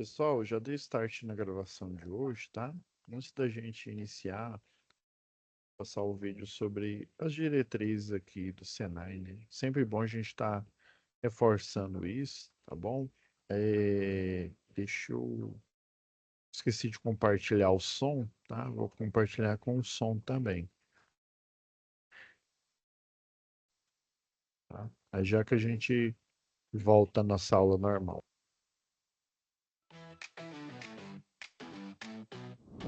Pessoal, já dei start na gravação de hoje, tá? Antes da gente iniciar, passar o vídeo sobre as diretrizes aqui do Senai, né? Sempre bom a gente estar reforçando isso, tá bom? Deixa eu... Esqueci de compartilhar o som, tá? Vou compartilhar com o som também, tá? Aí já que a gente volta à nossa aula normal.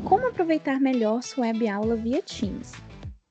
Como aproveitar melhor sua web aula via Teams?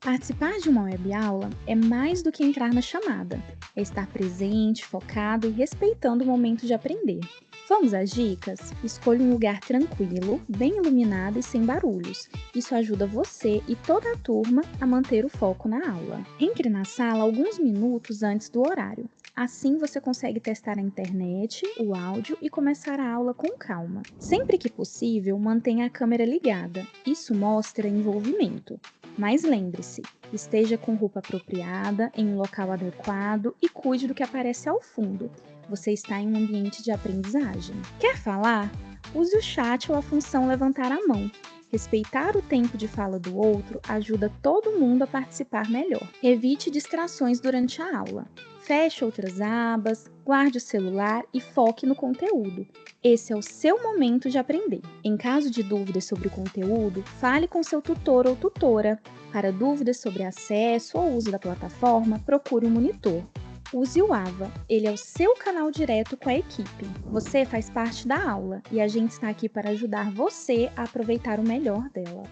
Participar de uma web aula é mais do que entrar na chamada, é estar presente, focado e respeitando o momento de aprender. Vamos às dicas? Escolha um lugar tranquilo, bem iluminado e sem barulhos. Isso ajuda você e toda a turma a manter o foco na aula. Entre na sala alguns minutos antes do horário. Assim você consegue testar a internet, o áudio e começar a aula com calma. Sempre que possível, mantenha a câmera ligada. Isso mostra envolvimento. Mas lembre-se, esteja com roupa apropriada, em um local adequado e cuide do que aparece ao fundo. Você está em um ambiente de aprendizagem. Quer falar? Use o chat ou a função levantar a mão. Respeitar o tempo de fala do outro ajuda todo mundo a participar melhor. Evite distrações durante a aula. Feche outras abas, guarde o celular e foque no conteúdo. Esse é o seu momento de aprender. Em caso de dúvidas sobre o conteúdo, fale com seu tutor ou tutora. Para dúvidas sobre acesso ou uso da plataforma, procure um monitor. Use o AVA, ele é o seu canal direto com a equipe. Você faz parte da aula e a gente está aqui para ajudar você a aproveitar o melhor dela.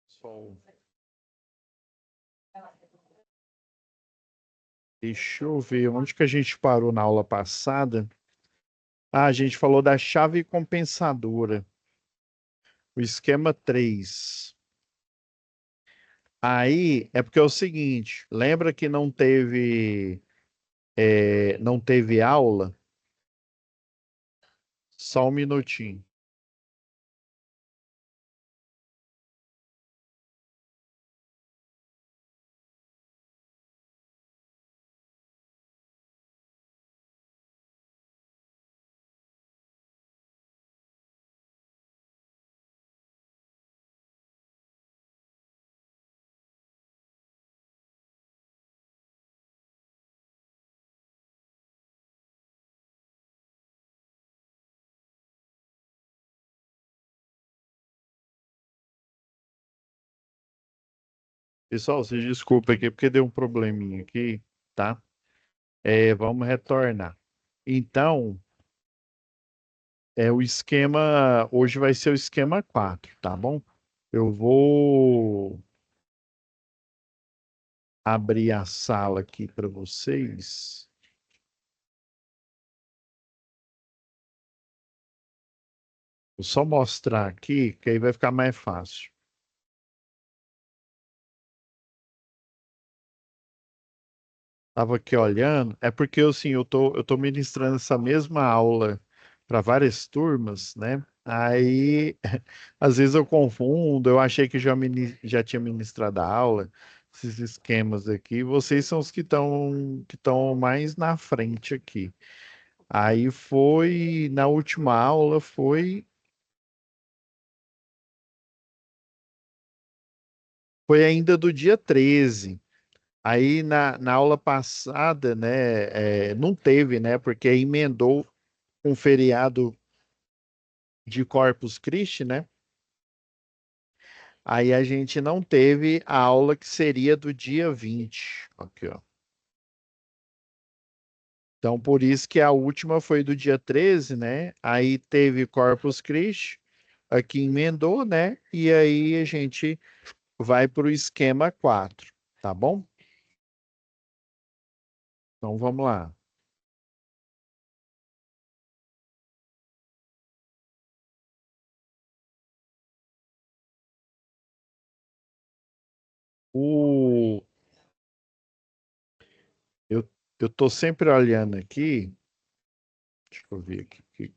Pessoal, deixa eu ver onde que a gente parou na aula passada. Ah, a gente falou da chave compensadora, o esquema 3. Aí é porque é o seguinte, lembra que não teve aula? Só um minutinho. Pessoal, vocês desculpem aqui porque deu um probleminha aqui, tá? Vamos retornar. Então, o esquema, hoje vai ser o esquema 4, tá bom? Eu vou abrir a sala aqui para vocês. Vou só mostrar aqui, que aí vai ficar mais fácil. Tava aqui olhando, é porque assim, eu tô ministrando essa mesma aula para várias turmas, né? Aí, às vezes eu confundo, eu achei que já tinha ministrado a aula, esses esquemas aqui. Vocês são os que estão mais na frente aqui. Aí na última aula, foi ainda do dia 13. Aí na aula passada, né, não teve, né, porque emendou um feriado de Corpus Christi, né? Aí a gente não teve a aula que seria do dia 20. Aqui, ó. Então, por isso que a última foi do dia 13, né? Aí teve Corpus Christi, aqui emendou, né? E aí a gente vai para o esquema 4, tá bom? Então vamos lá. O... Eu, eu tô sempre olhando aqui. Deixa eu ver aqui.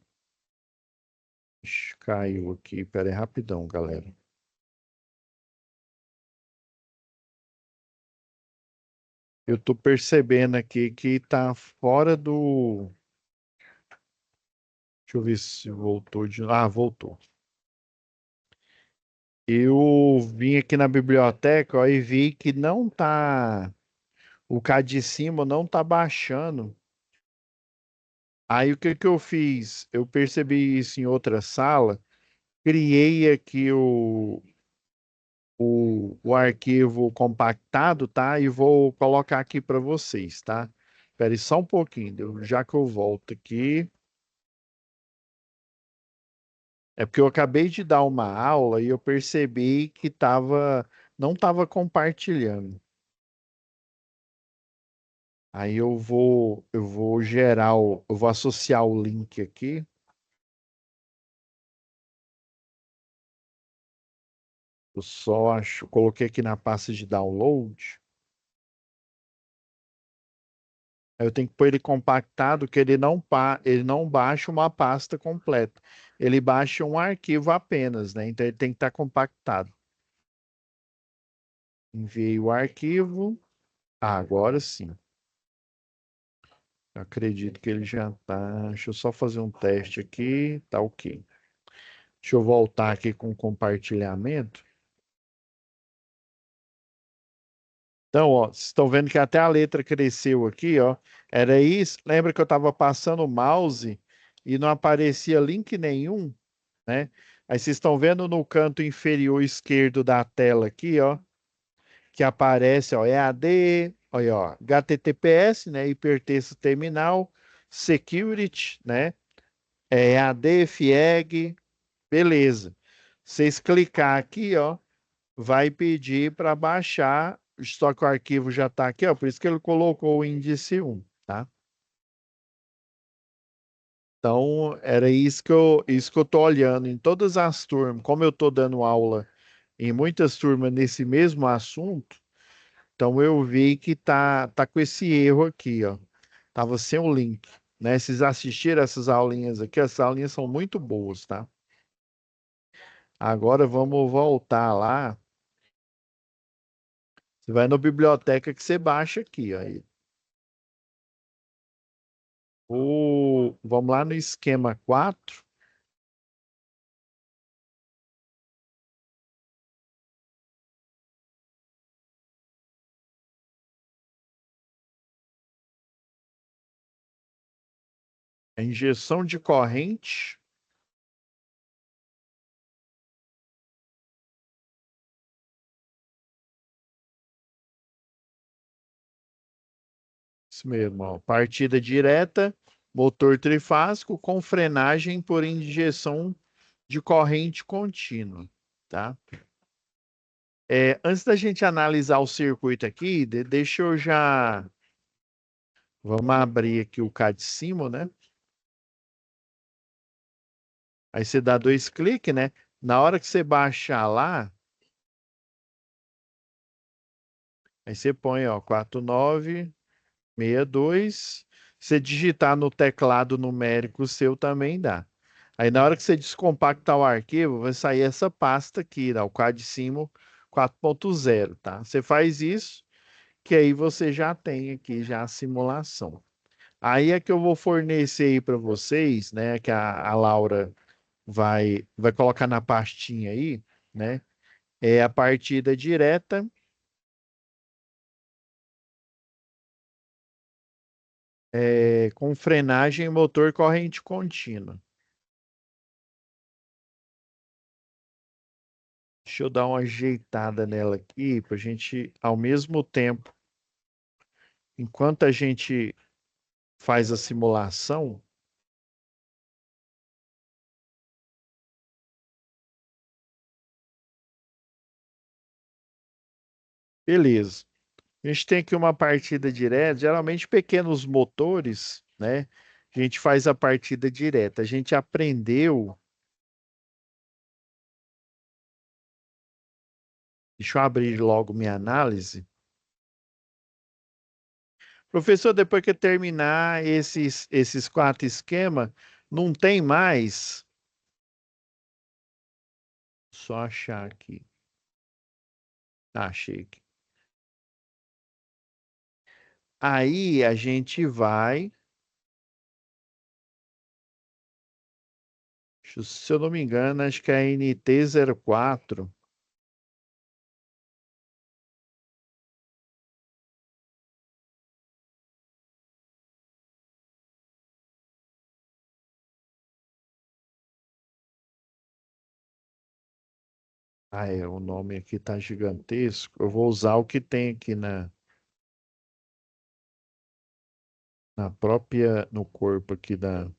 Ixi, caiu aqui. Pera aí, rapidão, galera. Eu tô percebendo aqui que tá fora do. Deixa eu ver se voltou de. Ah, voltou. Eu vim aqui na biblioteca, ó, e vi que não tá. O cá de cima não tá baixando. Aí o que que eu fiz? Eu percebi isso em outra sala, criei aqui o arquivo compactado, tá? E vou colocar aqui para vocês, tá? Espere só um pouquinho, já que eu volto aqui. É porque eu acabei de dar uma aula e eu percebi que não estava compartilhando. Aí eu vou eu vou associar o link aqui. Eu só acho, coloquei aqui na pasta de download. Aí eu tenho que pôr ele compactado, que ele não baixa uma pasta completa. Ele baixa um arquivo apenas, né? Então ele tem que estar compactado. Enviei o arquivo. Ah, agora sim. Eu acredito que ele já tá. Deixa eu só fazer um teste aqui. Tá ok. Deixa eu voltar aqui com o compartilhamento. Então, ó, vocês estão vendo que até a letra cresceu aqui, ó. Era isso. Lembra que eu estava passando o mouse e não aparecia link nenhum, né? Aí vocês estão vendo no canto inferior esquerdo da tela aqui, ó, que aparece, ó, EAD, olha, ó, HTTPS, né, hipertexto terminal, security, né, EAD, FIEG, beleza. Vocês clicar aqui, ó, vai pedir para baixar, só que o arquivo já está aqui, ó, por isso que ele colocou o índice 1, tá? Então, era isso que eu tô olhando em todas as turmas, como eu tô dando aula em muitas turmas nesse mesmo assunto, então eu vi que tá com esse erro aqui, ó. Tava sem o link, né? Vocês assistiram essas aulinhas aqui, essas aulinhas são muito boas, tá? Agora vamos voltar lá. Você vai na biblioteca que você baixa aqui, ó. Vamos lá no esquema 4. A injeção de corrente. Isso mesmo, ó. Partida direta, motor trifásico com frenagem por injeção de corrente contínua, tá? Antes da gente analisar o circuito aqui, deixa eu já. Vamos abrir aqui o cá de cima, né? Aí você dá dois cliques, né? Na hora que você baixar lá, aí você põe, ó, 4962. Você digitar no teclado numérico seu também dá. Aí na hora que você descompactar o arquivo, vai sair essa pasta aqui, né, o QuadSimo 4.0, tá? Você faz isso, que aí você já tem aqui já a simulação. Aí é que eu vou fornecer aí para vocês, né, que a Laura vai colocar na pastinha aí, né? É a partida direta, com frenagem e motor corrente contínua. Deixa eu dar uma ajeitada nela aqui para a gente, ao mesmo tempo, enquanto a gente faz a simulação, beleza. A gente tem aqui uma partida direta, geralmente pequenos motores, né? A gente faz a partida direta. A gente aprendeu. Deixa eu abrir logo minha análise. Professor, depois que terminar esses quatro esquemas, não tem mais. Só achar aqui. Ah, achei aqui. Aí a gente vai, se eu não me engano, acho que é a NT04. Ah, o nome aqui tá gigantesco. Eu vou usar o que tem aqui na própria, no corpo aqui da.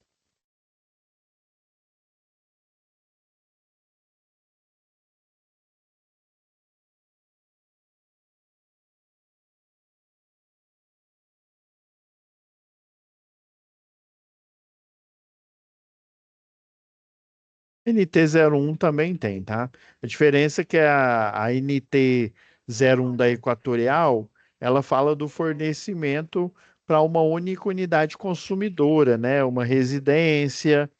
NT01 também tem, tá? A diferença é que a NT01 da Equatorial, ela fala do fornecimento para uma única unidade consumidora, né? Uma residência,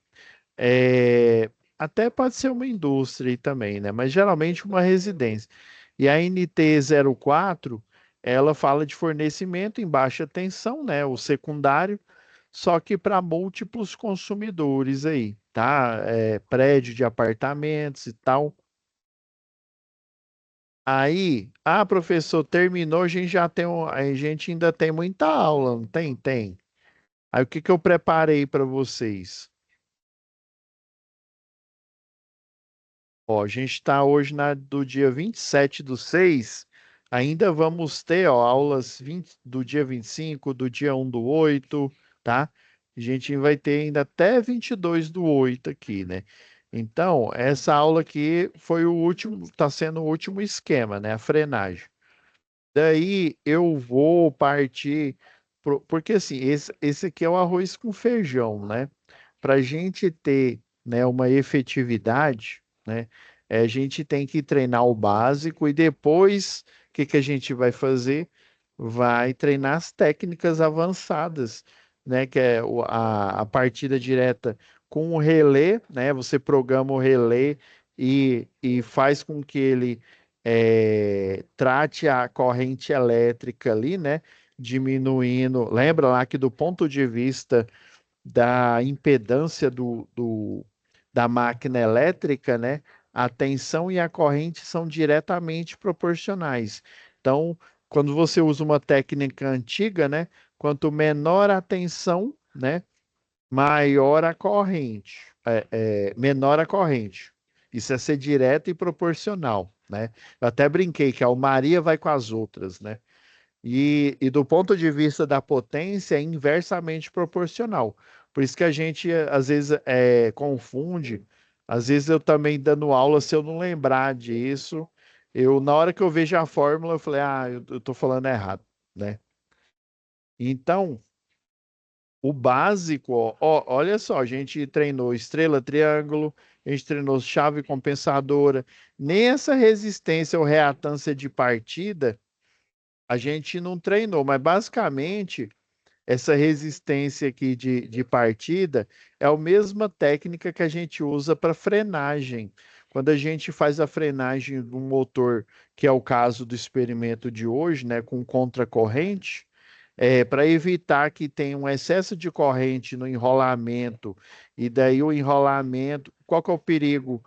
até pode ser uma indústria aí também, né? Mas geralmente uma residência. E a NT04, ela fala de fornecimento em baixa tensão, né? O secundário, só que para múltiplos consumidores aí, tá? Prédio de apartamentos e tal. Aí, professor, terminou, a gente já tem, a gente ainda tem muita aula, não tem? Tem. Aí o que que eu preparei para vocês? Ó, a gente está hoje do dia 27/6. Ainda vamos ter, ó, aulas do dia 25, do dia 1/8, tá? A gente vai ter ainda até 22/8 aqui, né? Então, essa aula aqui foi o último, está sendo o último esquema, né? A frenagem. Daí eu vou partir, porque assim, esse aqui é o arroz com feijão, né? Para a gente ter, né, uma efetividade, né, a gente tem que treinar o básico e depois, o que que a gente vai fazer? Vai treinar as técnicas avançadas, né, que é a partida direta com o relé, né? Você programa o relé e faz com que ele trate a corrente elétrica ali, né? Diminuindo. Lembra lá que do ponto de vista da impedância da máquina elétrica, né? A tensão e a corrente são diretamente proporcionais. Então, quando você usa uma técnica antiga, né? Quanto menor a tensão, né? Maior a corrente, menor a corrente. Isso é ser direto e proporcional, né? Eu até brinquei que a Maria vai com as outras, né? E do ponto de vista da potência, é inversamente proporcional. Por isso que a gente, às vezes, confunde. Às vezes eu também dando aula, se eu não lembrar disso, na hora que eu vejo a fórmula, eu falei, eu tô falando errado, né? Então, o básico, olha só, a gente treinou estrela, triângulo, a gente treinou chave compensadora, nem essa resistência ou reatância de partida a gente não treinou, mas basicamente essa resistência aqui de partida é a mesma técnica que a gente usa para frenagem. Quando a gente faz a frenagem do motor, que é o caso do experimento de hoje, né, com contracorrente, para evitar que tenha um excesso de corrente no enrolamento, e daí o enrolamento, qual que é o perigo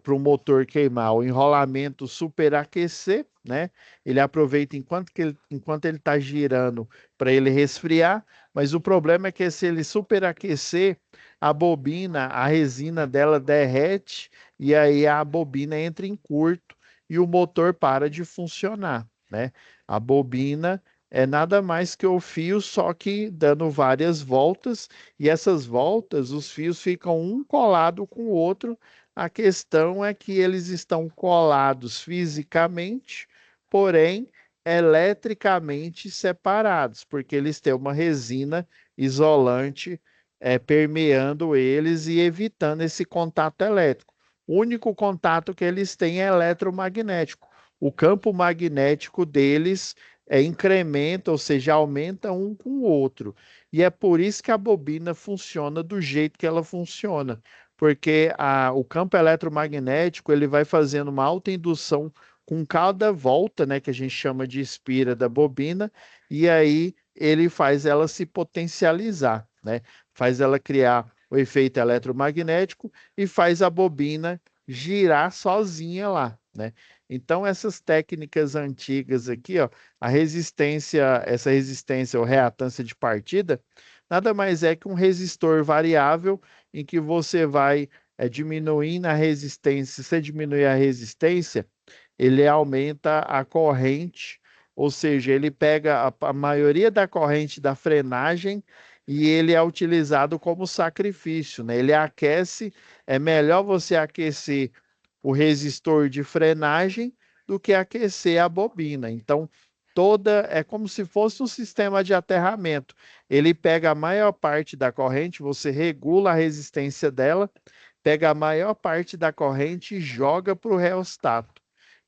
para o motor queimar? O enrolamento superaquecer, né? Ele aproveita enquanto ele está girando para ele resfriar, mas o problema é que se ele superaquecer, a bobina, a resina dela derrete e aí a bobina entra em curto e o motor para de funcionar, né? A bobina é nada mais que o fio, só que dando várias voltas, e essas voltas, os fios ficam um colado com o outro. A questão é que eles estão colados fisicamente, porém eletricamente separados, porque eles têm uma resina isolante permeando eles e evitando esse contato elétrico. O único contato que eles têm é eletromagnético. O campo magnético deles incrementa, ou seja, aumenta um com o outro. E é por isso que a bobina funciona do jeito que ela funciona, porque o campo eletromagnético ele vai fazendo uma alta indução com cada volta, né, que a gente chama de espira da bobina, e aí ele faz ela se potencializar, né? Faz ela criar o efeito eletromagnético e faz a bobina girar sozinha lá, né? Então essas técnicas antigas aqui, ó, essa resistência ou reatância de partida, nada mais é que um resistor variável em que você vai diminuindo a resistência. Se você diminuir a resistência, ele aumenta a corrente, ou seja, ele pega a maioria da corrente da frenagem e ele é utilizado como sacrifício, né? Ele aquece, é melhor você aquecer o resistor de frenagem do que aquecer a bobina. Então, toda é como se fosse um sistema de aterramento. Ele pega a maior parte da corrente, você regula a resistência dela, pega a maior parte da corrente e joga para o reostato.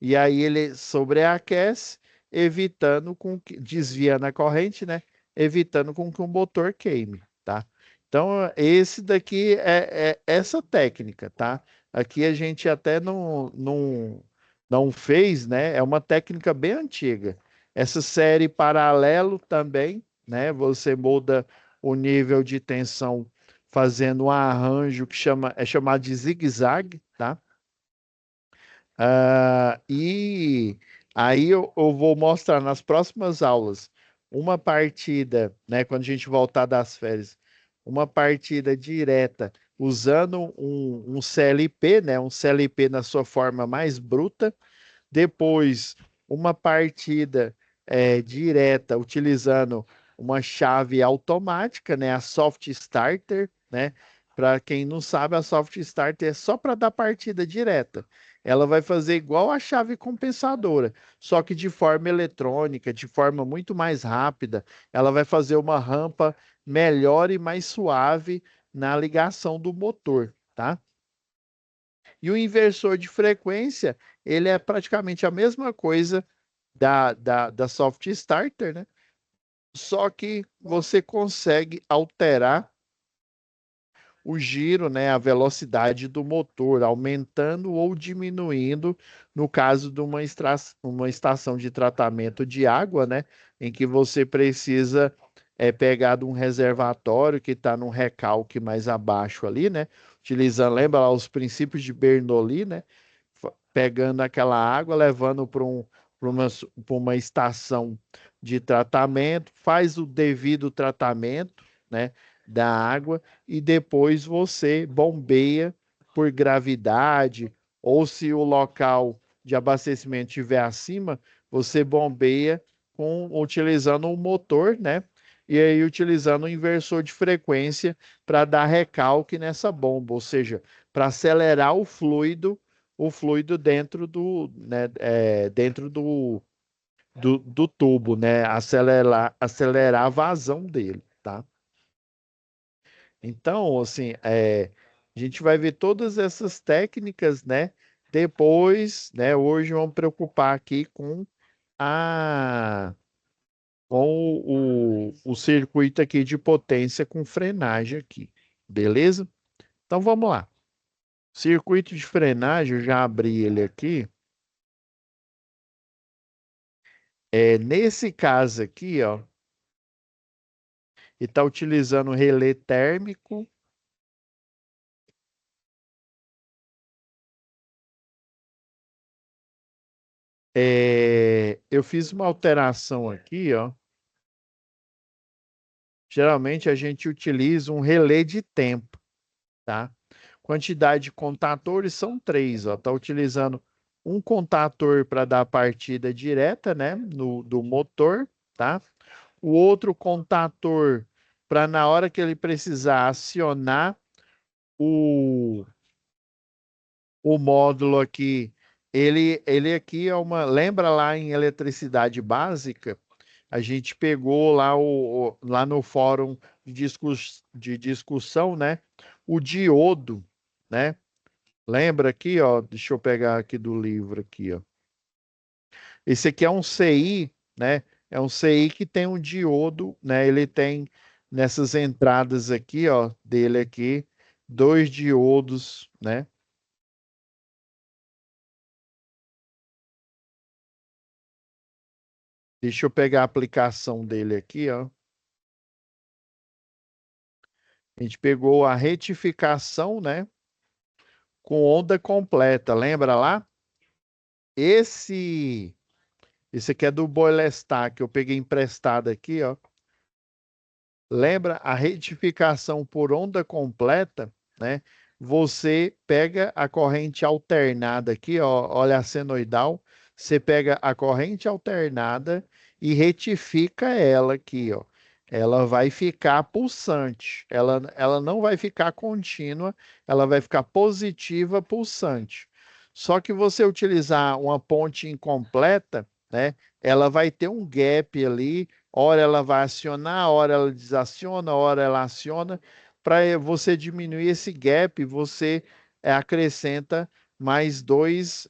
E aí ele sobreaquece, evitando desviando a corrente, né? Evitando com que o motor queime, tá? Então, esse daqui é essa técnica, tá? Aqui a gente até não fez, né? É uma técnica bem antiga. Essa série paralelo também, né? Você muda o nível de tensão fazendo um arranjo que é chamado de zigue-zague, tá? E aí eu vou mostrar nas próximas aulas uma partida, né, quando a gente voltar das férias, uma partida direta usando um CLP, né, um CLP na sua forma mais bruta, depois, uma partida direta utilizando uma chave automática, né? A Soft Starter, né? Para quem não sabe, a Soft Starter é só para dar partida direta. Ela vai fazer igual a chave compensadora, só que de forma eletrônica, de forma muito mais rápida. Ela vai fazer uma rampa melhor e mais suave na ligação do motor, tá? E o inversor de frequência, ele é praticamente a mesma coisa da Soft Starter, né? Só que você consegue alterar o giro, né, a velocidade do motor, aumentando ou diminuindo, no caso de uma estação de tratamento de água, né, em que você precisa pegar de um reservatório que está num recalque mais abaixo ali, né, utilizando, lembra lá os princípios de Bernoulli, né, pegando aquela água, levando para uma estação de tratamento, faz o devido tratamento, né, da água e depois você bombeia por gravidade, ou se o local de abastecimento estiver acima, você bombeia utilizando um motor, né? E aí utilizando um inversor de frequência para dar recalque nessa bomba, ou seja, para acelerar o fluido dentro dentro do tubo, né? Acelerar a vazão dele, tá? Então, assim, a gente vai ver todas essas técnicas, né? Depois, né? Hoje vamos preocupar aqui a, com o circuito aqui de potência com frenagem aqui, beleza? Então vamos lá. Circuito de frenagem, eu já abri ele aqui. Nesse caso aqui, ó, ele está utilizando relé térmico. Eu fiz uma alteração aqui, ó. Geralmente a gente utiliza um relé de tempo, tá? Quantidade de contatores são três, ó. Tá utilizando um contator para dar a partida direta, né, do motor, tá? O outro contator para na hora que ele precisar acionar o, o módulo aqui, ele aqui é lembra lá em eletricidade básica, a gente pegou lá, lá no fórum de discussão, né? O diodo, né? Lembra aqui, ó? Deixa eu pegar aqui do livro aqui, ó. Esse aqui é um CI, né? É um CI que tem um diodo, né? Ele tem nessas entradas aqui, ó, dele aqui, dois diodos, né? Deixa eu pegar a aplicação dele aqui, ó. A gente pegou a retificação, né? Com onda completa, lembra lá? Esse, esse aqui é do Boilestar, que eu peguei emprestado aqui, ó. Lembra a retificação por onda completa, né? Você pega a corrente alternada aqui, ó, olha a senoidal, você pega a corrente alternada e retifica ela aqui, ó. Ela vai ficar pulsante, ela não vai ficar contínua, ela vai ficar positiva pulsante. Só que você utilizar uma ponte incompleta, né? Ela vai ter um gap ali, hora ela vai acionar, hora ela desaciona, hora ela aciona. Para você diminuir esse gap, você acrescenta mais dois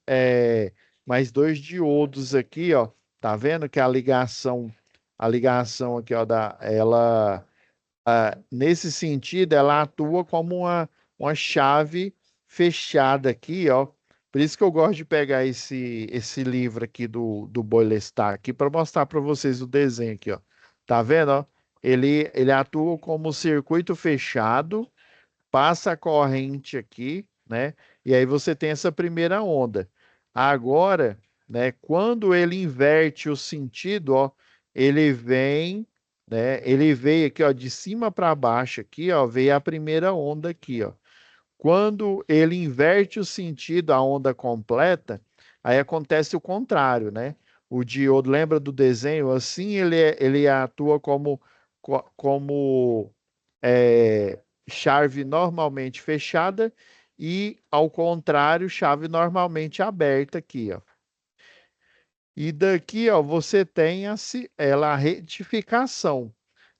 diodos aqui, ó. Tá vendo que a ligação aqui, ó, nesse sentido, ela atua como uma chave fechada aqui, ó. Por isso que eu gosto de pegar esse livro aqui do Boylestar aqui para mostrar para vocês o desenho aqui, ó. Tá vendo, ó? Ele atua como circuito fechado, passa a corrente aqui, né? E aí você tem essa primeira onda. Agora, né, quando ele inverte o sentido, ó, ele vem, né? Ele veio aqui, ó, de cima para baixo aqui, ó, veio a primeira onda aqui, ó. Quando ele inverte o sentido, a onda completa, aí acontece o contrário, né? O diodo, lembra do desenho? Assim ele atua como é, chave normalmente fechada e, ao contrário, chave normalmente aberta aqui, ó. E daqui, ó, você tem a retificação.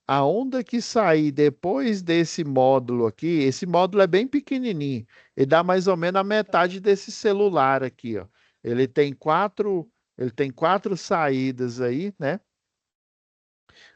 A onda que sair depois desse módulo aqui, esse módulo é bem pequenininho, ele dá mais ou menos a metade desse celular aqui, ó. Ele tem quatro, ele tem quatro saídas aí, né?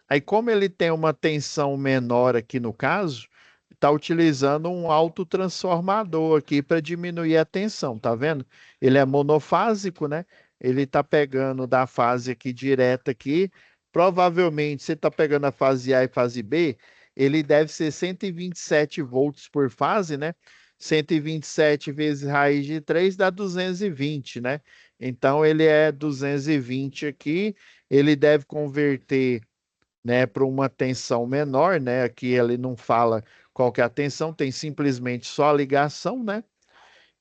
Aí, como ele tem uma tensão menor aqui no caso, está utilizando um autotransformador aqui para diminuir a tensão, tá vendo? Ele é monofásico, né? Ele está pegando da fase aqui direta aqui. Provavelmente, você está pegando a fase A e fase B, ele deve ser 127 volts por fase, né? 127 vezes raiz de 3 dá 220, né? Então, ele é 220 aqui, ele deve converter, né, para uma tensão menor, né? Aqui ele não fala qual que é a tensão, tem simplesmente só a ligação, né?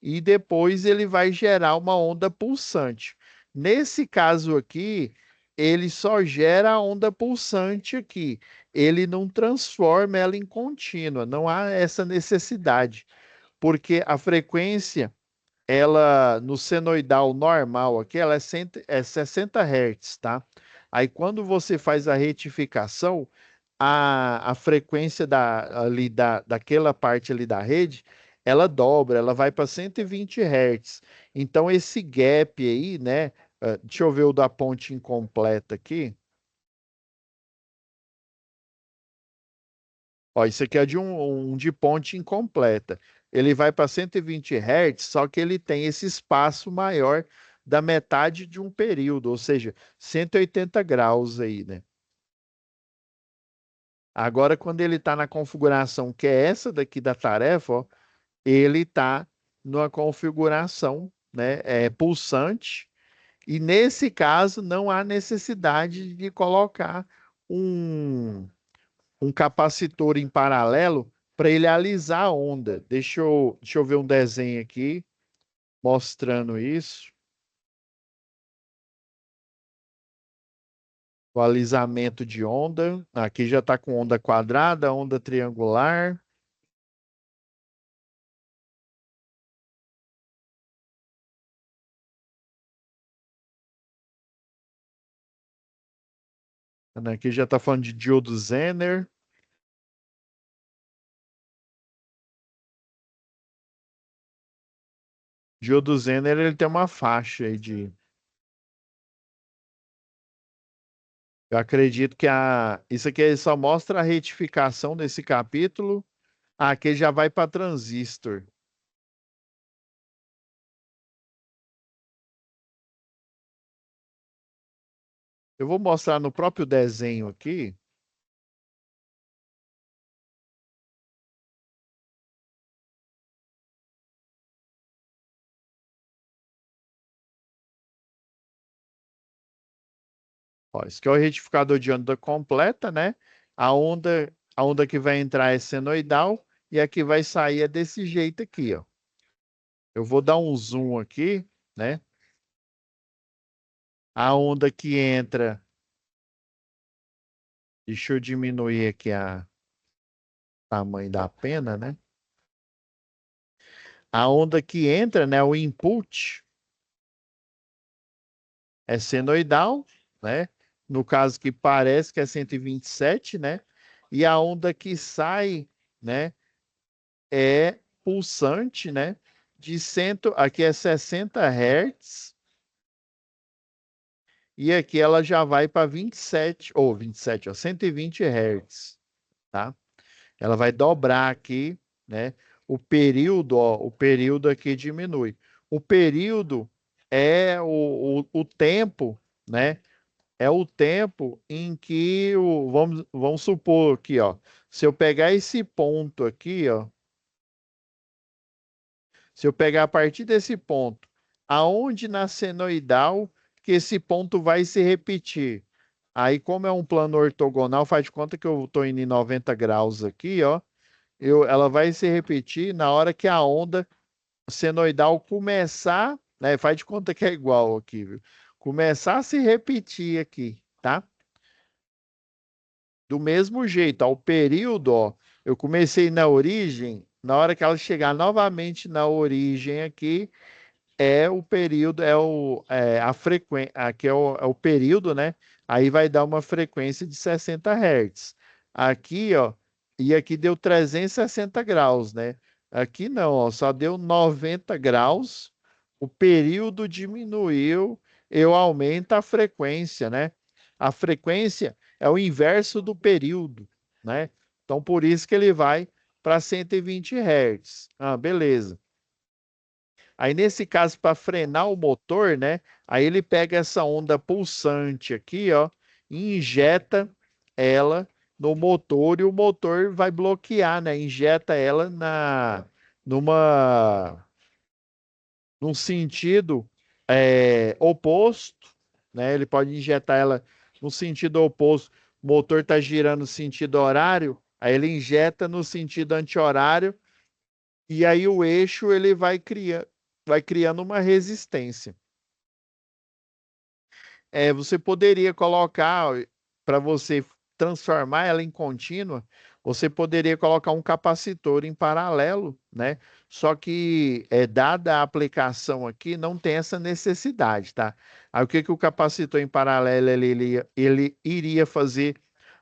E depois ele vai gerar uma onda pulsante. Nesse caso aqui, ele só gera a onda pulsante aqui. Ele não transforma ela em contínua, não há essa necessidade, porque a frequência, ela no senoidal normal aqui, ela é 60 Hz, tá? Aí quando você faz a retificação, a frequência daquela parte ali da rede, ela dobra, ela vai para 120 Hz. Então esse gap aí, né? Deixa eu ver o da ponte incompleta aqui. Ó, isso aqui é de um de ponte incompleta. Ele vai para 120 Hz, só que ele tem esse espaço maior da metade de um período, ou seja, 180 graus aí, né? Agora, quando ele está na configuração que é essa daqui da tarefa, ó, ele está numa configuração, né, pulsante, e nesse caso não há necessidade de colocar um um capacitor em paralelo para ele alisar a onda. Deixa eu ver um desenho aqui mostrando isso. O alisamento de onda. Aqui já está com onda quadrada, onda triangular. Aqui já está falando de diodo Zener. Diodo Zener, ele tem uma faixa aí de. Eu acredito que isso aqui só mostra a retificação desse capítulo. Aqui já vai para transistor. Eu vou mostrar no próprio desenho aqui. Ó, isso aqui é o retificador de onda completa, né? A onda que vai entrar é senoidal e a que vai sair é desse jeito aqui, ó. Eu vou dar um zoom aqui, né? A onda que entra, deixa eu diminuir aqui a tamanho da pena, né? A onda que entra, né? O input é senoidal, né? No caso que parece que é 127, né? E a onda que sai, né? É pulsante, né? Aqui é 60 Hz e aqui ela já vai para 27, ou 27, ó, 120 Hz, tá? Ela vai dobrar aqui, né? O período aqui diminui. O período é o tempo, né? É o tempo em que vamos supor aqui, ó. Se eu pegar esse ponto aqui, ó, se eu pegar a partir desse ponto, aonde na senoidal que esse ponto vai se repetir. Aí, como é um plano ortogonal, faz de conta que eu estou indo em 90 graus aqui, ó. Ela vai se repetir na hora que a onda senoidal começar, né? Faz de conta que é igual aqui, viu? Começar a se repetir aqui, tá? Do mesmo jeito, ao período, ó, eu comecei na origem, na hora que ela chegar novamente na origem aqui, é o período, a frequência, aqui é o período, né? Aí vai dar uma frequência de 60 Hz. Aqui, ó, e aqui deu 360 graus, né? Aqui não, ó, só deu 90 graus, o período diminuiu, eu aumento a frequência, né? A frequência é o inverso do período, né? Então, por isso que ele vai para 120 Hz. Ah, beleza. Aí, nesse caso, para frenar o motor, né? Aí ele pega essa onda pulsante aqui, ó, e injeta ela no motor e o motor vai bloquear, né? Injeta ela numa, num sentido oposto, né? Ele pode injetar ela no sentido oposto. O motor está girando no sentido horário, aí ele injeta no sentido anti-horário e aí o eixo ele vai criando uma resistência. Você poderia colocar, para você transformar ela em contínua, você poderia colocar um capacitor em paralelo, né? Só que, dada a aplicação aqui, não tem essa necessidade, tá? Aí o que que o capacitor em paralelo ele iria fazer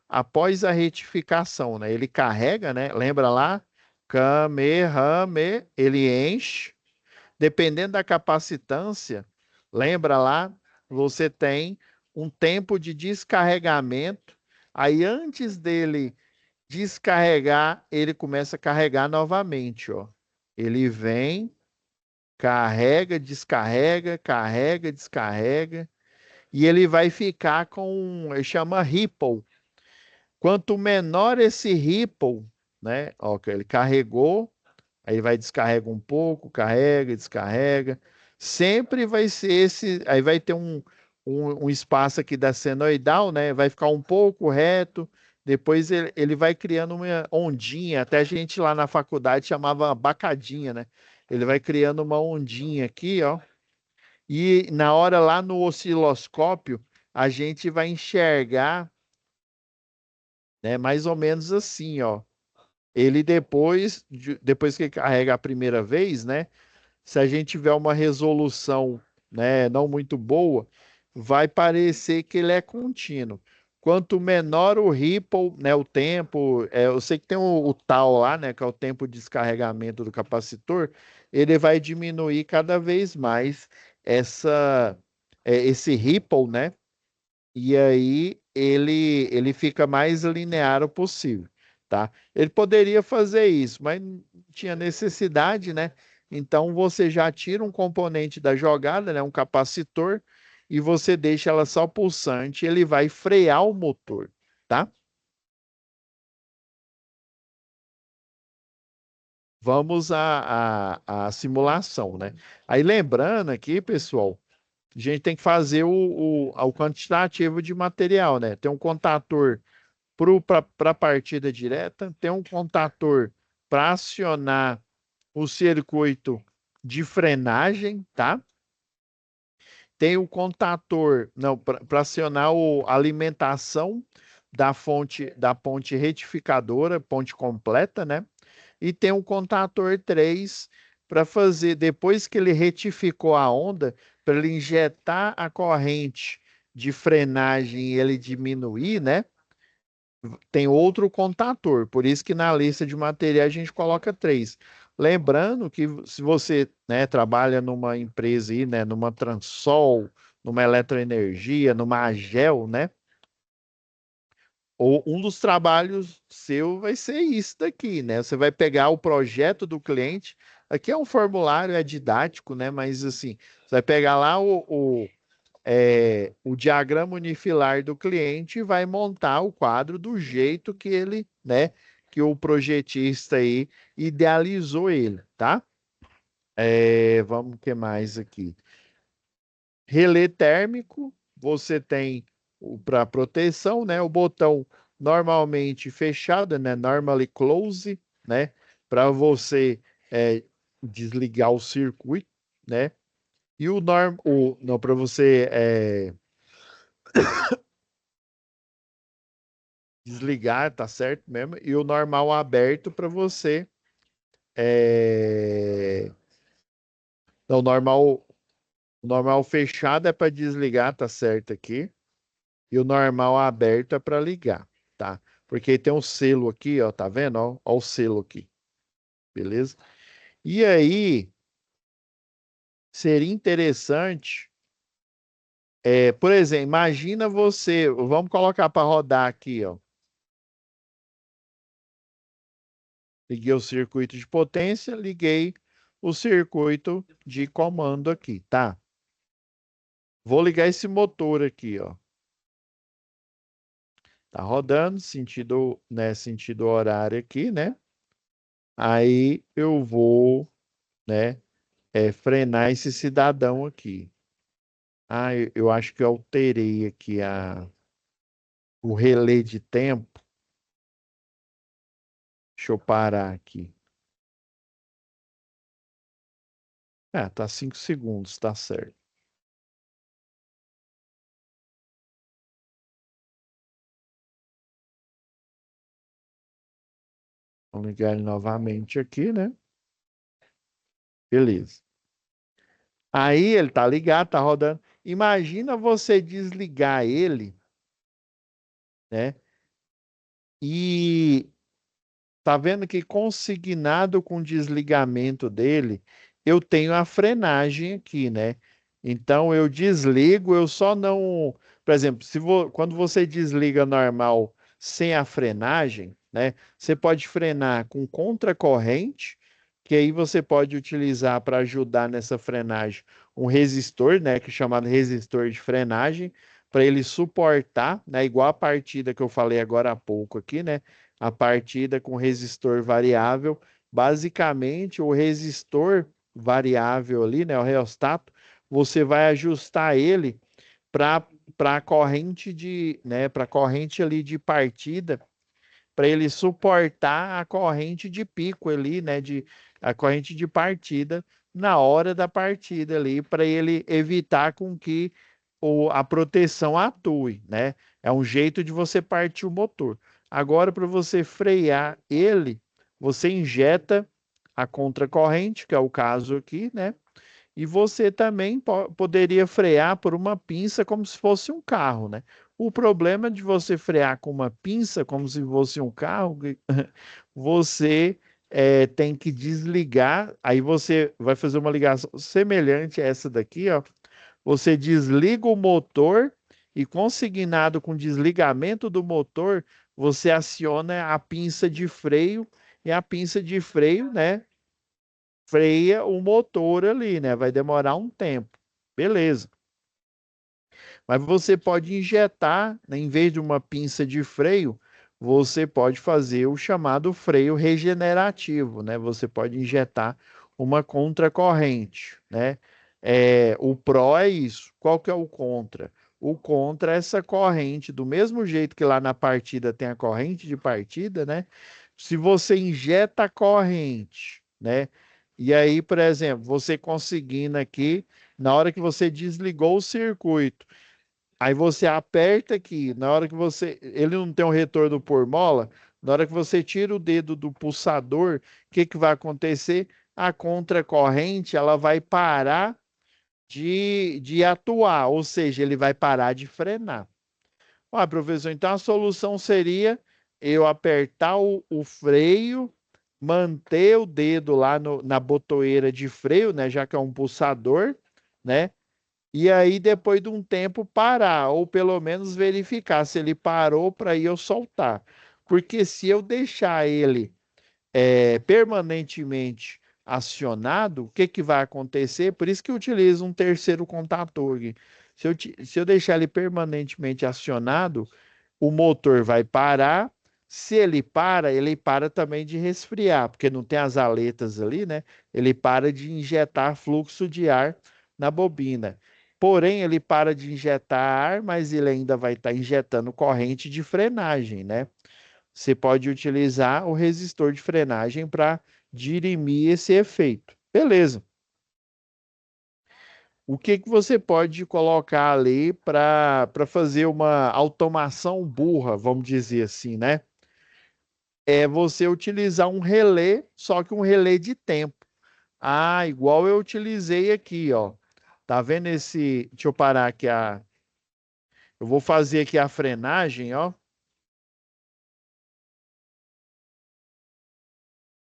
após a retificação, né? Ele carrega, né? Lembra lá? Kamehameha, ele enche. Dependendo da capacitância, lembra lá, você tem um tempo de descarregamento. Aí antes dele descarregar, ele começa a carregar novamente, ó. Ele vem, carrega, descarrega, e ele vai ficar ele chama ripple. Quanto menor esse ripple, né? Ó, que ele carregou, aí vai descarrega um pouco, carrega, descarrega. Sempre vai ser esse. Aí vai ter um espaço aqui da senoidal, né? Vai ficar um pouco reto. Depois ele vai criando uma ondinha. Até a gente lá na faculdade chamava bacadinha, né? Ele vai criando uma ondinha aqui, ó. E na hora lá no osciloscópio, a gente vai enxergar, né? Mais ou menos assim, ó. Ele depois que carrega a primeira vez, né? Se a gente tiver uma resolução, né, não muito boa, vai parecer que ele é contínuo. Quanto menor o ripple, né, o tempo, eu sei que tem o tal lá, né, que é o tempo de descarregamento do capacitor, ele vai diminuir cada vez mais esse ripple, né? E aí ele fica mais linear possível, tá? Ele poderia fazer isso, mas não tinha necessidade, né? Então você já tira um componente da jogada, né? Um capacitor, e você deixa ela só pulsante, ele vai frear o motor, tá? Vamos à simulação, né? Aí lembrando aqui, pessoal, a gente tem que fazer o quantitativo de material, né? Tem um contator para a partida direta, tem um contator para acionar o circuito de frenagem, tá? Tem o contator, não, para acionar a alimentação da ponte retificadora, ponte completa, né? E tem um contator 3 para fazer, depois que ele retificou a onda, para ele injetar a corrente de frenagem e ele diminuir, né? Tem outro contator, por isso que na lista de materiais a gente coloca 3. Lembrando que se você, né, trabalha numa empresa aí, né, numa Transol, numa Eletroenergia, numa Agel, né, ou um dos trabalhos seu vai ser isso daqui, né? Você vai pegar o projeto do cliente. Aqui é um formulário, é didático, né? Mas assim, você vai pegar lá o diagrama unifilar do cliente e vai montar o quadro do jeito que ele, né? Que o projetista aí idealizou ele, tá? Vamos, o que mais aqui? Relé térmico, você tem para proteção, né? O botão normalmente fechado, né? Normally close, né? Para você desligar o circuito, né? E não, para você desligar, tá certo mesmo? E o normal aberto para você não, o normal fechado é para desligar, tá certo aqui. E o normal aberto é para ligar, tá? Porque tem um selo aqui, ó, tá vendo? Ó o selo aqui, beleza? E aí, seria interessante, por exemplo, imagina você, vamos colocar para rodar aqui, ó. Liguei o circuito de potência, liguei o circuito de comando aqui, tá? Vou ligar esse motor aqui, ó. Tá rodando, sentido, né, sentido horário aqui, né? Aí eu vou, né, frenar esse cidadão aqui. Ah, eu acho que eu alterei aqui o relé de tempo. Deixa eu parar aqui. Ah, tá 5 segundos, tá certo. Vamos ligar ele novamente aqui, né? Beleza. Aí ele tá ligado, tá rodando. Imagina você desligar ele, né? E tá vendo que consignado com o desligamento dele, eu tenho a frenagem aqui, né? Então eu desligo, eu só não. Por exemplo, quando você desliga normal sem a frenagem, né? Você pode frenar com contracorrente, que aí você pode utilizar para ajudar nessa frenagem um resistor, né? Que é chamado resistor de frenagem, para ele suportar, né? Igual a partida que eu falei agora há pouco aqui, né? A partida com resistor variável. Basicamente, o resistor variável ali, né, o reostato, você vai ajustar ele para a corrente para corrente ali de partida, para ele suportar a corrente de pico ali, né, a corrente de partida na hora da partida ali, para ele evitar com que a proteção atue, né? É um jeito de você partir o motor. Agora, para você frear ele, você injeta a contracorrente, que é o caso aqui, né? E você também poderia frear por uma pinça como se fosse um carro, né? O problema de você frear com uma pinça como se fosse um carro, você tem que desligar, aí você vai fazer uma ligação semelhante a essa daqui, ó. Você desliga o motor e consignado com desligamento do motor, você aciona a pinça de freio e a pinça de freio, né, freia o motor ali, né? Vai demorar um tempo. Beleza. Mas você pode injetar, né, em vez de uma pinça de freio, você pode fazer o chamado freio regenerativo, né? Você pode injetar uma contracorrente, né? O pró é isso. Qual que é o contra? O contra é essa corrente, do mesmo jeito que lá na partida tem a corrente de partida, né? Se você injeta a corrente, né? E aí, por exemplo, você conseguindo aqui, na hora que você desligou o circuito, aí você aperta aqui, na hora que você. Ele não tem um retorno por mola, na hora que você tira o dedo do pulsador, o que que vai acontecer? A contracorrente ela vai parar de atuar, ou seja, ele vai parar de frenar. Ah, professor, então a solução seria eu apertar o freio, manter o dedo lá na botoeira de freio, né? Já que é um pulsador, né? E aí, depois de um tempo, parar, ou pelo menos verificar se ele parou para eu soltar. Porque se eu deixar ele permanentemente acionado, o que que vai acontecer? Por isso que eu utilizo um terceiro contator aqui. Se eu deixar ele permanentemente acionado, o motor vai parar. Se ele para também de resfriar, porque não tem as aletas ali, né? Ele para de injetar fluxo de ar na bobina. Porém, ele para de injetar ar, mas ele ainda vai estar injetando corrente de frenagem, né? Você pode utilizar o resistor de frenagem para dirimir esse efeito. Beleza. O que que você pode colocar ali para fazer uma automação burra, vamos dizer assim, né? É você utilizar um relé, só que um relé de tempo. Ah, igual eu utilizei aqui, ó. Tá vendo esse? Deixa eu parar aqui eu vou fazer aqui a frenagem, ó.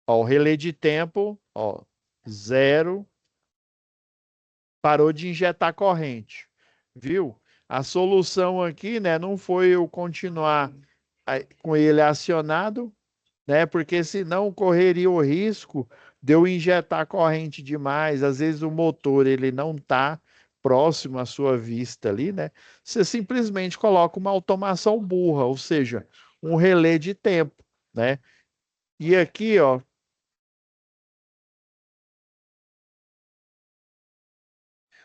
Ó, o relé de tempo, ó, zero, parou de injetar corrente, viu? A solução aqui, né, não foi eu continuar com ele acionado, né, porque senão correria o risco de eu injetar corrente demais. Às vezes o motor ele não está próximo à sua vista ali, né? Você simplesmente coloca uma automação burra, ou seja, um relé de tempo, né? E aqui, ó,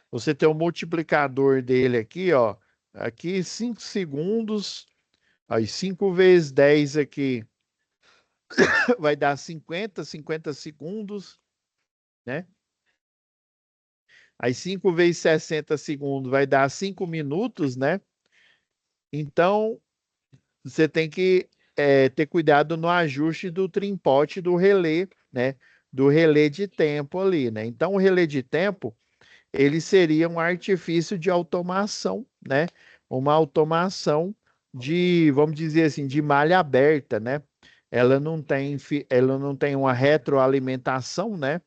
você tem o multiplicador dele aqui, ó, aqui 5 segundos. Aí 5 vezes 10 aqui vai dar 50 segundos, né? Aí 5 vezes 60 segundos vai dar 5 minutos, né? Então, você tem que ter cuidado no ajuste do trimpote do relé, né? Do relé de tempo ali, né? Então, o relé de tempo, ele seria um artifício de automação, né? Uma automação de, vamos dizer assim, de malha aberta, né? Ela não tem uma retroalimentação, né?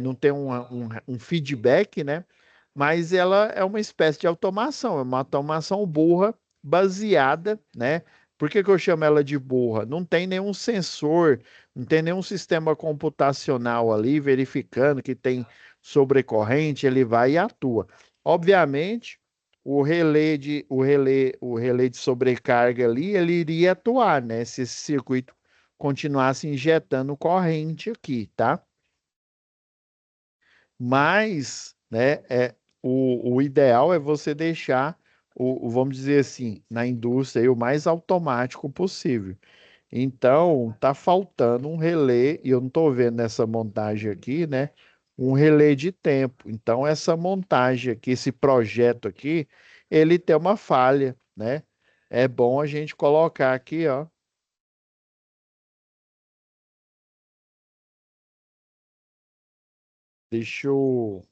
Não tem um feedback, né? Mas ela é uma espécie de automação, é uma automação burra baseada, né? Por que que eu chamo ela de burra? Não tem nenhum sensor, não tem nenhum sistema computacional ali verificando que tem sobrecorrente, ele vai e atua. Obviamente, o relé de sobrecarga ali, ele iria atuar, né? Se esse circuito continuasse injetando corrente aqui, tá? Mas, né, o ideal é você deixar vamos dizer assim, na indústria aí, o mais automático possível. Então, tá faltando um relé, e eu não estou vendo nessa montagem aqui, né? Um relé de tempo. Então, essa montagem aqui, esse projeto aqui, ele tem uma falha, né? É bom a gente colocar aqui, ó. Deixa eu.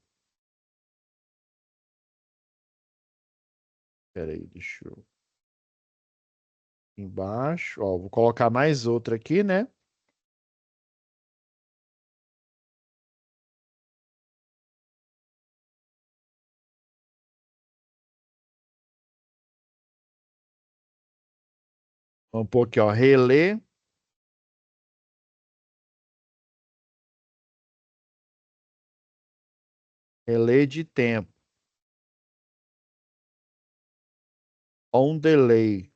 Peraí, deixa eu. Embaixo, ó, vou colocar mais outra aqui, né? Vamos pôr aqui, ó, relé de tempo. on delay,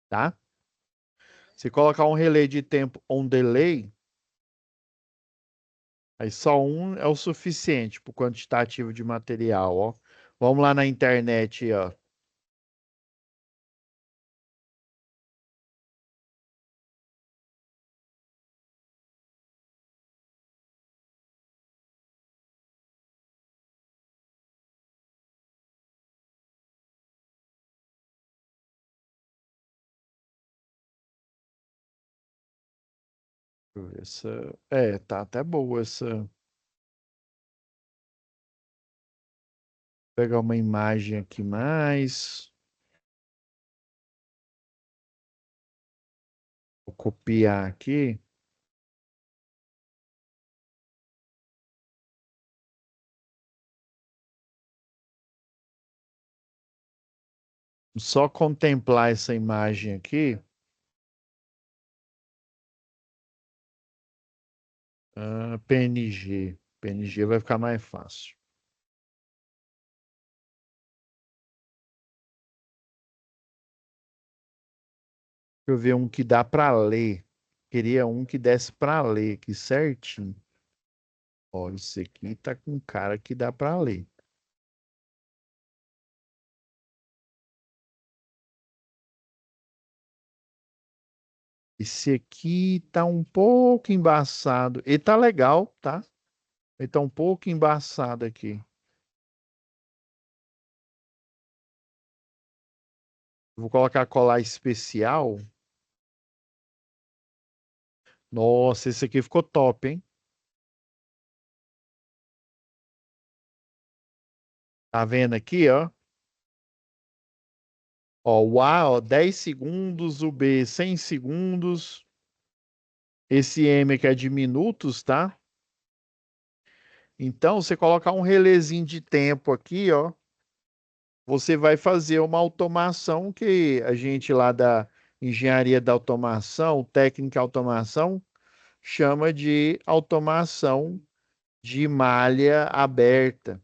tá? Se colocar um relé de tempo on delay, aí só um é o suficiente para o quantitativo de material, ó. Vamos lá na internet, ó. Deixa eu ver tá até boa essa. Vou pegar uma imagem aqui mais. Vou copiar aqui. Só contemplar essa imagem aqui. PNG. PNG vai ficar mais fácil. Deixa eu ver um que dá para ler. Queria um que desse para ler aqui certinho. Ó, esse aqui tá com cara que dá para ler. Esse aqui tá um pouco embaçado. Ele tá legal, tá? Ele tá um pouco embaçado aqui. Vou colocar colar especial. Nossa, esse aqui ficou top, hein? Tá vendo aqui, ó? Ó, o A, ó, 10 segundos, o B, 100 segundos. Esse M aqui é de minutos, tá? Então, você colocar um relezinho de tempo aqui, ó, você vai fazer uma automação que a gente lá da engenharia da automação, técnica automação, chama de automação de malha aberta.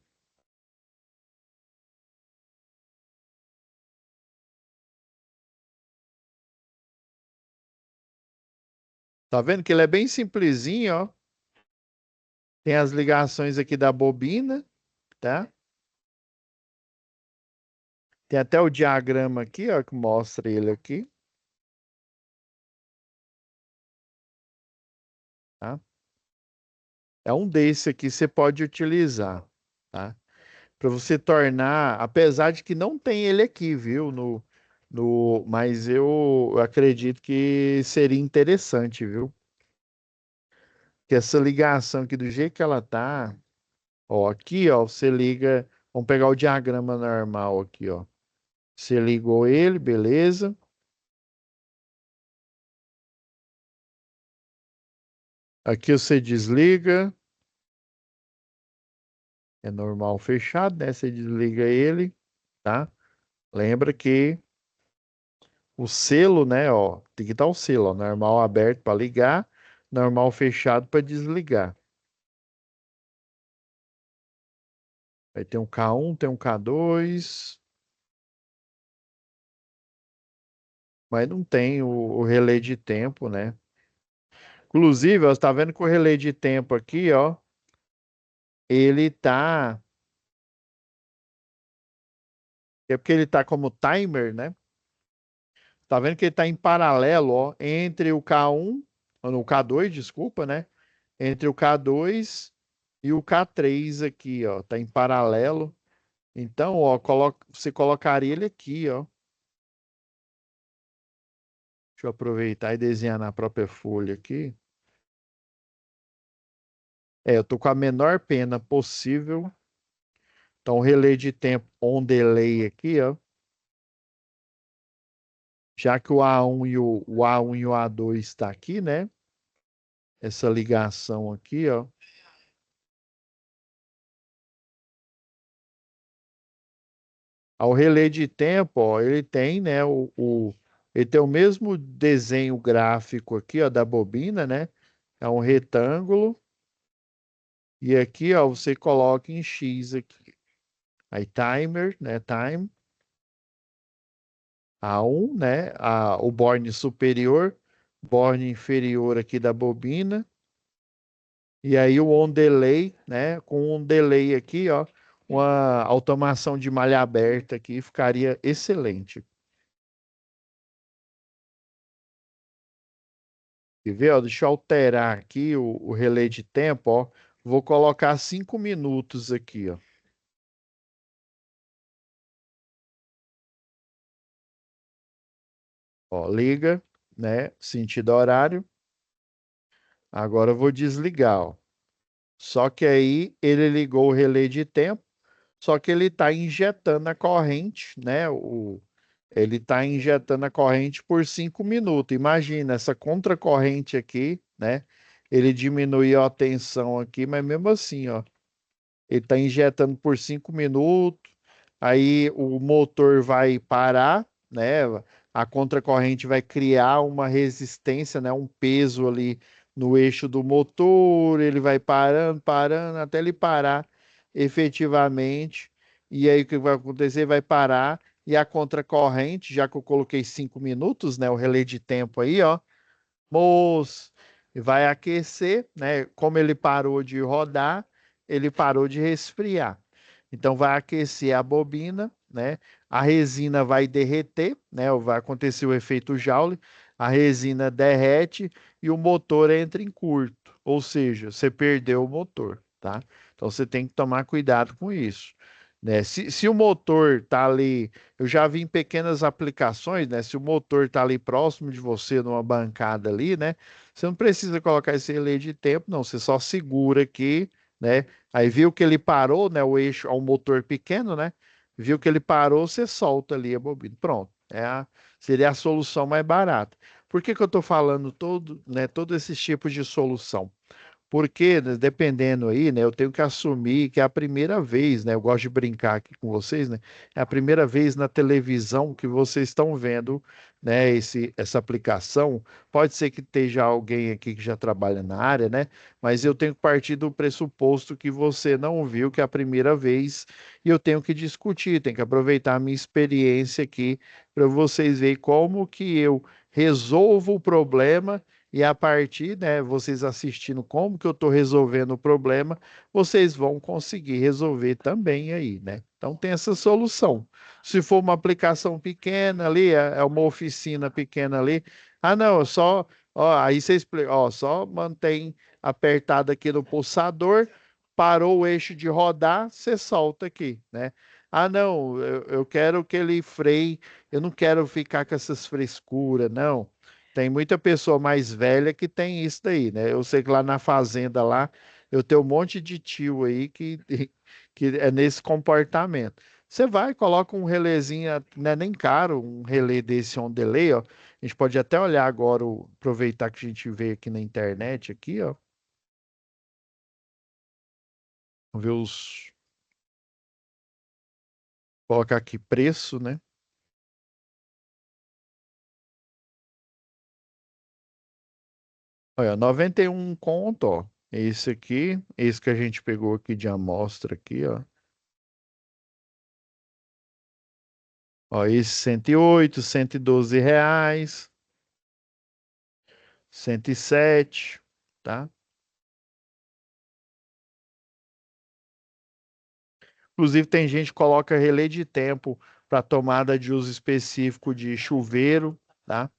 Tá vendo que ele é bem simplesinho, ó? Tem as ligações aqui da bobina, tá? Tem até o diagrama aqui, ó, que mostra ele aqui, tá? É um desse aqui que você pode utilizar, tá? Para você tornar, apesar de que não tem ele aqui, viu? Mas eu acredito que seria interessante, viu? Que essa ligação aqui, do jeito que ela tá, ó, aqui, ó, você liga, vamos pegar o diagrama normal aqui, ó. Você ligou ele, beleza? Aqui você desliga, é normal fechado, né? Você desliga ele, tá? Lembra que o selo, né, ó, tem que estar o selo, ó, normal aberto para ligar, normal fechado para desligar. Aí tem um K1, tem um K2, mas não tem o relé de tempo, né? Inclusive, ó, você tá vendo que o relé de tempo aqui, ó, ele tá, é porque ele tá como timer, né? Tá vendo que ele tá em paralelo, ó, entre o K1, ou no K2, desculpa, né? Entre o K2 e o K3 aqui, ó, tá em paralelo. Então, ó, você colocaria ele aqui, ó. Deixa eu aproveitar e desenhar na própria folha aqui. Eu tô com a menor pena possível. Então, o relé de tempo on delay aqui, ó. Já que o A1 o A1 e o A2 está aqui, né? Essa ligação aqui, ó. Ao relé de tempo, ó, ele tem, né, ele tem o mesmo desenho gráfico aqui, ó, da bobina, né? É um retângulo. E aqui, ó, você coloca em X aqui. Aí timer, né? Time, A1, né? O borne superior, borne inferior aqui da bobina. E aí o on delay, né? Com um delay aqui, ó, uma automação de malha aberta aqui ficaria excelente. E vê, ó, deixa eu alterar aqui o relé de tempo, ó. Vou colocar 5 minutos aqui, ó. Ó, liga, né? Sentido horário. Agora eu vou desligar, ó. Só que aí ele ligou o relé de tempo, só que ele está injetando a corrente, né? Ele está injetando a corrente por 5 minutos. Imagina essa contracorrente aqui, né? Ele diminuiu a tensão aqui, mas mesmo assim, ó, ele está injetando por 5 minutos, aí o motor vai parar, né? A contracorrente vai criar uma resistência, né? Um peso ali no eixo do motor, ele vai parando, parando, até ele parar efetivamente. E aí o que vai acontecer? Vai parar e a contracorrente, já que eu coloquei 5 minutos, né? O relé de tempo aí, ó. Moço, vai aquecer, né? Como ele parou de rodar, ele parou de resfriar. Então vai aquecer a bobina, né? A resina vai derreter, né? Vai acontecer o efeito Joule, a resina derrete e o motor entra em curto, ou seja, você perdeu o motor, tá? Então você tem que tomar cuidado com isso, né? Se o motor tá ali, eu já vi em pequenas aplicações, né? Se o motor tá ali próximo de você, numa bancada ali, né? Você não precisa colocar esse relé de tempo, não. Você só segura aqui, né? Aí viu que ele parou, né? O eixo, é um motor pequeno, né? Viu que ele parou, você solta ali a bobina. Pronto. Seria a solução mais barata. Por que que eu estou falando todo, né, todos esses tipos de solução? Porque, né, dependendo aí, né, eu tenho que assumir que é a primeira vez, né, eu gosto de brincar aqui com vocês, né, é a primeira vez na televisão que vocês estão vendo, né, essa aplicação. Pode ser que esteja alguém aqui que já trabalha na área, né, mas eu tenho que partir do pressuposto que você não viu, que é a primeira vez, e eu tenho que discutir, tenho que aproveitar a minha experiência aqui para vocês verem como que eu resolvo o problema e a partir, né, vocês assistindo como que eu estou resolvendo o problema, vocês vão conseguir resolver também aí, né? Então tem essa solução. Se for uma aplicação pequena ali, é uma oficina pequena ali, ah, não, ó, aí você explica, ó, só mantém apertado aqui no pulsador, parou o eixo de rodar, você solta aqui, né? Ah, não, eu quero que ele freie, eu não quero ficar com essas frescuras, não. Tem muita pessoa mais velha que tem isso daí, né? Eu sei que lá na fazenda lá, eu tenho um monte de tio aí que é nesse comportamento. Você vai, coloca um relézinho, não é nem caro, um relé desse on delay, ó. A gente pode até olhar agora, aproveitar que a gente vê aqui na internet, aqui, ó. Vamos ver colocar aqui preço, né? Olha, 91 conto, ó. Esse aqui, esse que a gente pegou aqui de amostra aqui, ó. Ó, esse 108, R$ 112, 107, tá? Inclusive tem gente que coloca relé de tempo para tomada de uso específico de chuveiro, tá?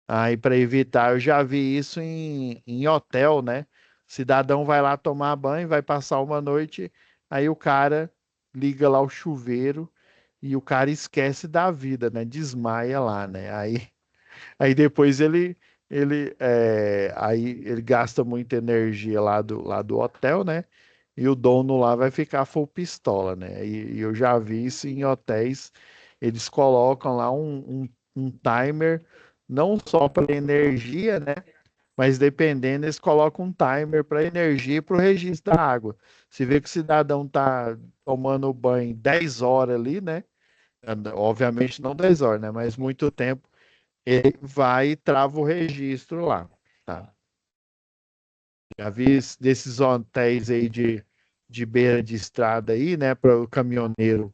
Aí para evitar, eu já vi isso em hotel, né? Cidadão vai lá tomar banho, vai passar uma noite, aí o cara liga lá o chuveiro e o cara esquece da vida, né? Desmaia lá, né? Aí depois ele gasta muita energia lá do hotel, né? E o dono lá vai ficar full pistola, né? E eu já vi isso em hotéis, eles colocam lá um timer, não só para energia, né? Mas dependendo, eles colocam um timer para energia e para o registro da água. Se vê que o cidadão tá tomando banho 10 horas ali, né? Obviamente não 10 horas, né? Mas muito tempo ele vai e trava o registro lá, tá? Já vi desses hotéis aí de beira de estrada aí, né, para o caminhoneiro.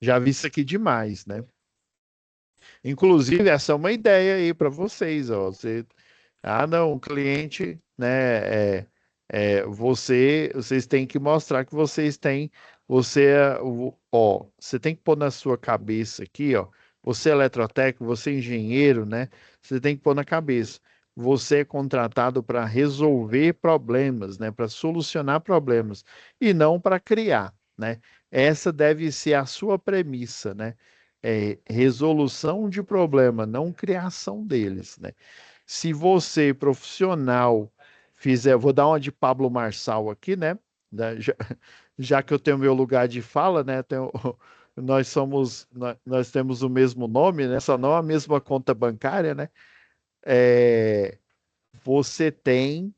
Já vi isso aqui demais, né? Inclusive, essa é uma ideia aí para vocês, ó. Não, o cliente, né, vocês têm que mostrar que vocês têm, você tem que pôr na sua cabeça aqui, ó, você é eletrotécnico, você é engenheiro, né, você tem que pôr na cabeça, você é contratado para resolver problemas, né, para solucionar problemas, e não para criar, né, essa deve ser a sua premissa, né, resolução de problema, não criação deles, né, se você, profissional, fizer, vou dar uma de Pablo Marçal aqui, né? Já que eu tenho meu lugar de fala, né? Nós temos o mesmo nome, né? Só não a mesma conta bancária, né? É, você tem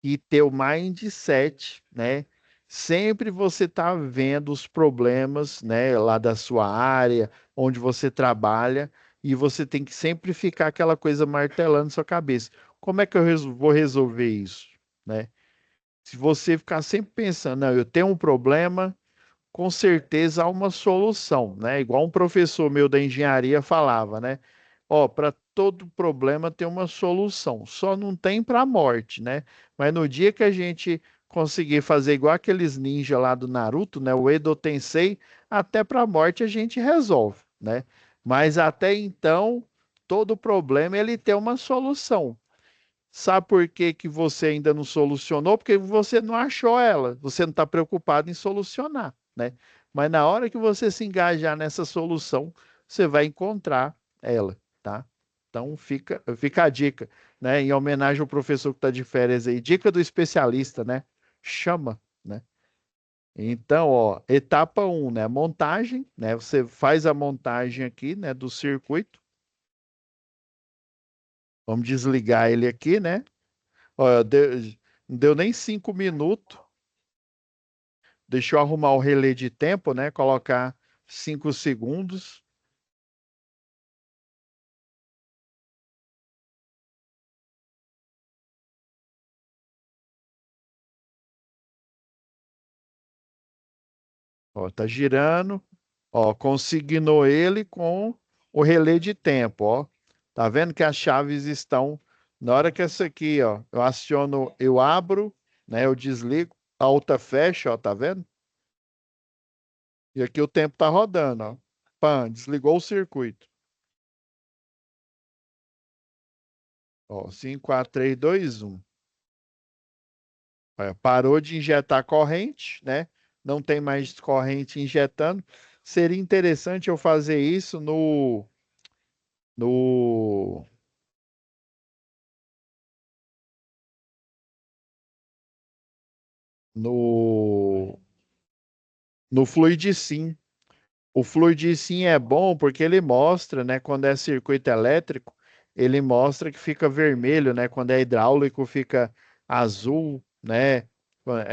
e ter o mindset, né? Sempre você está vendo os problemas, né, lá da sua área, onde você trabalha, e você tem que sempre ficar aquela coisa martelando na sua cabeça. Como é que eu vou resolver isso, né? Se você ficar sempre pensando, não, eu tenho um problema, com certeza há uma solução, né? Igual um professor meu da engenharia falava, né? Ó, para todo problema tem uma solução, só não tem para a morte, né? Mas no dia que a gente conseguir fazer igual aqueles ninja lá do Naruto, né? O Edo Tensei, até para a morte a gente resolve, né? Mas até então, todo problema ele tem uma solução. Sabe por que que você ainda não solucionou? Porque você não achou ela. Você não está preocupado em solucionar, né? Mas na hora que você se engajar nessa solução, você vai encontrar ela, tá? Então fica a dica, né? Em homenagem ao professor que está de férias aí, dica do especialista, né? Chama, né? Então, ó, etapa um, né? Montagem, né? Você faz a montagem aqui, né? Do circuito. Vamos desligar ele aqui, né? Ó, não deu nem 5 minutos. Deixa eu arrumar o relé de tempo, né? Colocar 5 segundos. Ó, tá girando. Ó, consignou ele com o relé de tempo, ó. Tá vendo que as chaves estão. Na hora que essa aqui, ó, eu aciono, eu abro, né? Eu desligo, alta fecha, ó, tá vendo? E aqui o tempo tá rodando, ó. Pã, desligou o circuito. Ó, 5, 4, 3, 2, 1. Parou de injetar corrente, né? Não tem mais corrente injetando. Seria interessante eu fazer isso no, no, no Fluidsim. O Fluidsim é bom porque ele mostra, né? Quando é circuito elétrico, ele mostra que fica vermelho, né? Quando é hidráulico, fica azul, né?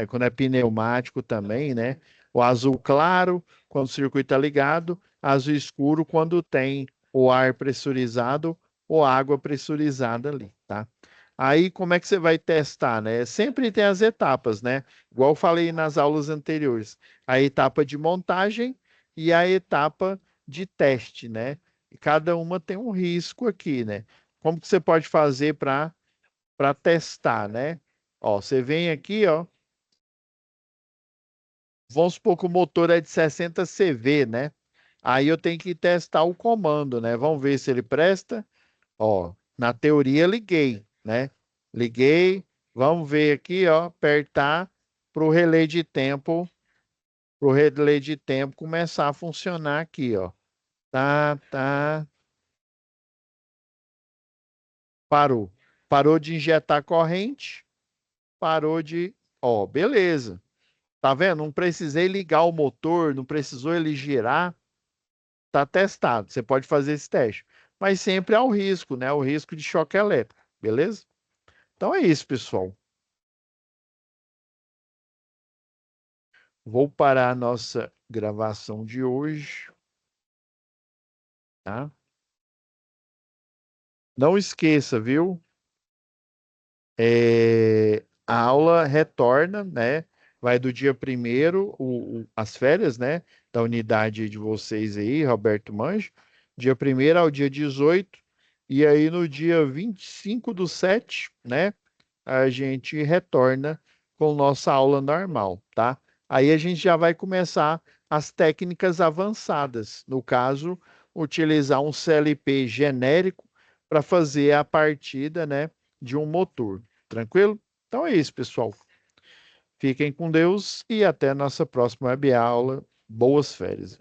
Quando é pneumático também, né? O azul claro, quando o circuito está ligado, azul escuro, quando tem o ar pressurizado ou água pressurizada ali, tá? Aí, como é que você vai testar, né? Sempre tem as etapas, né? Igual eu falei nas aulas anteriores. A etapa de montagem e a etapa de teste, né? E cada uma tem um risco aqui, né? Como que você pode fazer para testar, né? Ó, você vem aqui, ó, vamos supor que o motor é de 60 CV, né? Aí eu tenho que testar o comando, né? Vamos ver se ele presta. Ó, na teoria liguei, né? Liguei, vamos ver aqui, ó, apertar para o relé de tempo, para o relé de tempo começar a funcionar aqui, ó. Tá, parou. Parou de injetar corrente, parou de, ó, beleza. Tá vendo? Não precisei ligar o motor, não precisou ele girar, tá testado. Você pode fazer esse teste. Mas sempre há o risco, né? O risco de choque elétrico, beleza? Então é isso, pessoal. Vou parar a nossa gravação de hoje, tá? Não esqueça, viu? A aula retorna, né? vai do dia primeiro, as férias, né, da unidade de vocês aí, Roberto Manjo, dia primeiro ao dia 18, e aí no dia 25/7, né, a gente retorna com nossa aula normal, tá? Aí a gente já vai começar as técnicas avançadas, no caso, utilizar um CLP genérico para fazer a partida, né, de um motor. Tranquilo? Então é isso, pessoal. Fiquem com Deus e até nossa próxima web aula. Boas férias.